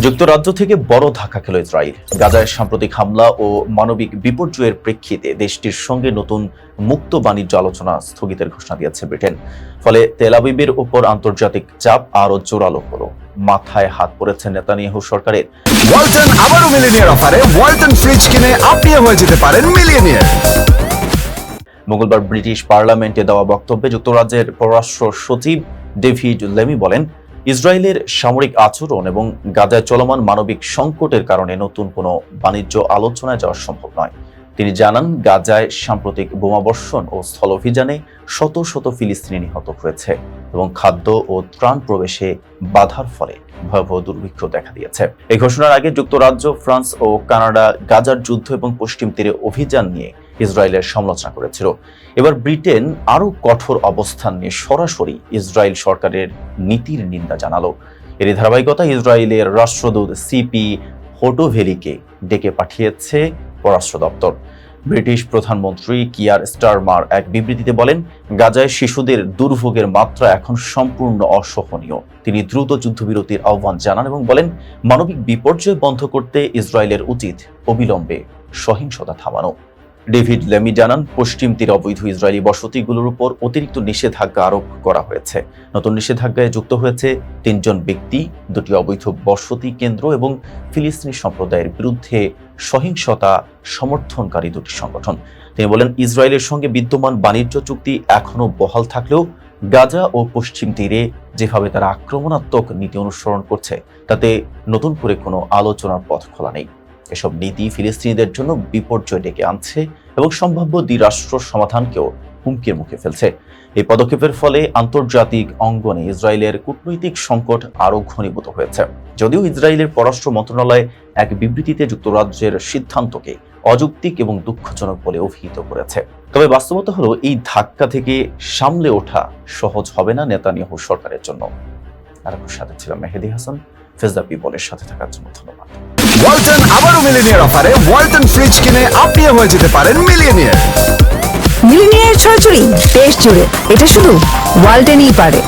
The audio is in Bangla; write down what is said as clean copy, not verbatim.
যুক্তরাজ্য থেকে বড় ধাক্কা খেল ইসরায়েল। গাজায় সাম্প্রতিক হামলা ও মানবিক বিপর্যয়ের প্রেক্ষিতে দেশটির সঙ্গে নতুন মুক্ত বাণিজ্য আলোচনা স্থগিতের ঘোষণা দিয়েছে ব্রিটেন। ফলে তেল আবিবের উপর আন্তর্জাতিক চাপ আরও জোরালো হলো। মাথায় হাত পড়েছে নেতানিয়াহু সরকারের। ওয়ালটন আবারও মিলিয়নিয়ার অফারে ওয়ালটন ফ্রিজ কিনে আপনিও হয়ে যেতে পারেন মিলিয়নিয়ার। মঙ্গলবার ব্রিটিশ পার্লামেন্টে দেওয়া বক্তব্যে যুক্তরাজ্যের পররাষ্ট্র সচিব ডেভিড লেমি বলেন, ইসরায়েলের সামরিক আচরণ এবং গাজায় চলমান মানবিক সংকটের কারণে নতুন কোনো বাণিজ্য আলোচনায় যাওয়া সম্ভব নয়। তিনি জানান, গাজায় সাম্প্রতিক বোমাবর্ষণ ও স্থলাভিযানে শত শত ফিলিস্তিনি নিহত হয়েছে এবং খাদ্য ও ত্রাণ প্রবেশে বাধার ফলে ভয়াবহ দুর্ভিক্ষ দেখা দিয়েছে। এই ঘোষণার আগে যুক্তরাজ্য, ফ্রান্স ও কানাডা গাজার যুদ্ধ এবং পশ্চিম তীরে অভিযান নিয়ে ইসরায়েলের সমালোচনা করেছিল। এবার ব্রিটেন আরও কঠোর অবস্থান নিয়ে সরাসরি ইসরায়েল সরকারের নীতির নিন্দা জানালো। এর ধারাবাহিকতায় ইসরায়েলের রাষ্ট্রদূত সিপি হোটোভেলিকে ডেকে পাঠিয়েছে পররাষ্ট্র দপ্তর। ব্রিটিশ প্রধানমন্ত্রী কিয়ার স্টারমার এক বিবৃতিতে বলেন, গাজায় শিশুদের দুর্ভোগের মাত্রা এখন সম্পূর্ণ অসহনীয়। তিনি দ্রুত যুদ্ধবিরতির আহ্বান জানান এবং বলেন, মানবিক বিপর্যয় বন্ধ করতে ইসরায়েলের উচিত অবিলম্বে সহিংসতা থামানো। ডেভিড লেমি জানান, পশ্চিম তীরে অবৈধ ইসরায়েলি বসতিগুলোর উপর অতিরিক্ত নিষেধাজ্ঞা আরোপ করা হয়েছে। নতুন নিষেধাজ্ঞায় যুক্ত হয়েছে ৩ জন ব্যক্তি, 2টি অবৈধ বসতি কেন্দ্র এবং ফিলিস্তিনি সম্প্রদায়ের বিরুদ্ধে সহিংসতা সমর্থনকারী 2টি সংগঠন। তিনি বলেন, ইসরায়েলের সঙ্গে বিদ্যমান বাণিজ্য চুক্তি এখনো বহাল থাকলেও গাজা ও পশ্চিম তীরে যেভাবে তারা আক্রমণাত্মক নীতি অনুসরণ করছে, তাতে নতুন করে কোনো আলোচনার পথ খোলা নেই। এসব নীতি ফিলিস্তিনিদের জন্য বিপর্যয় ডেকে আনছে এবং সম্ভাব্য দ্বিরাষ্ট্র সমাধানকেও হুমকির মুখে ফেলছে। এই পদক্ষেপের ফলে আন্তর্জাতিক অঙ্গনে ইসরায়েলের কূটনৈতিক সংকট আরও ঘনীভূত হয়েছে। যদিও ইসরায়েলের পররাষ্ট্র মন্ত্রণালয় এক বিবৃতিতে যুক্তরাজ্যের সিদ্ধান্তকে অযৌক্তিক এবং দুঃখজনক বলে অভিহিত করেছে। তবে বাস্তবতা হলো, এই ধাক্কা থেকে সামলে ওঠা সহজ হবে না নেতানিয়াহু সরকারের জন্য। আর আপনার সাথে ছিলাম মেহেদি হাসান। ফেজ দ্য পিপলের সাথে থাকার জন্য ধন্যবাদ। ওয়ালটন আবারও মিলিয়নিয়ার অফারে ওয়ালটন ফ্রিজ কিনে আপনিও হয়ে যেতে পারেন মিলিয়নিয়ার। মিলিয়নিয়ার ছড়াছড়ি দেশ জুড়ে, এটা শুধু ওয়ালটেনই পারে।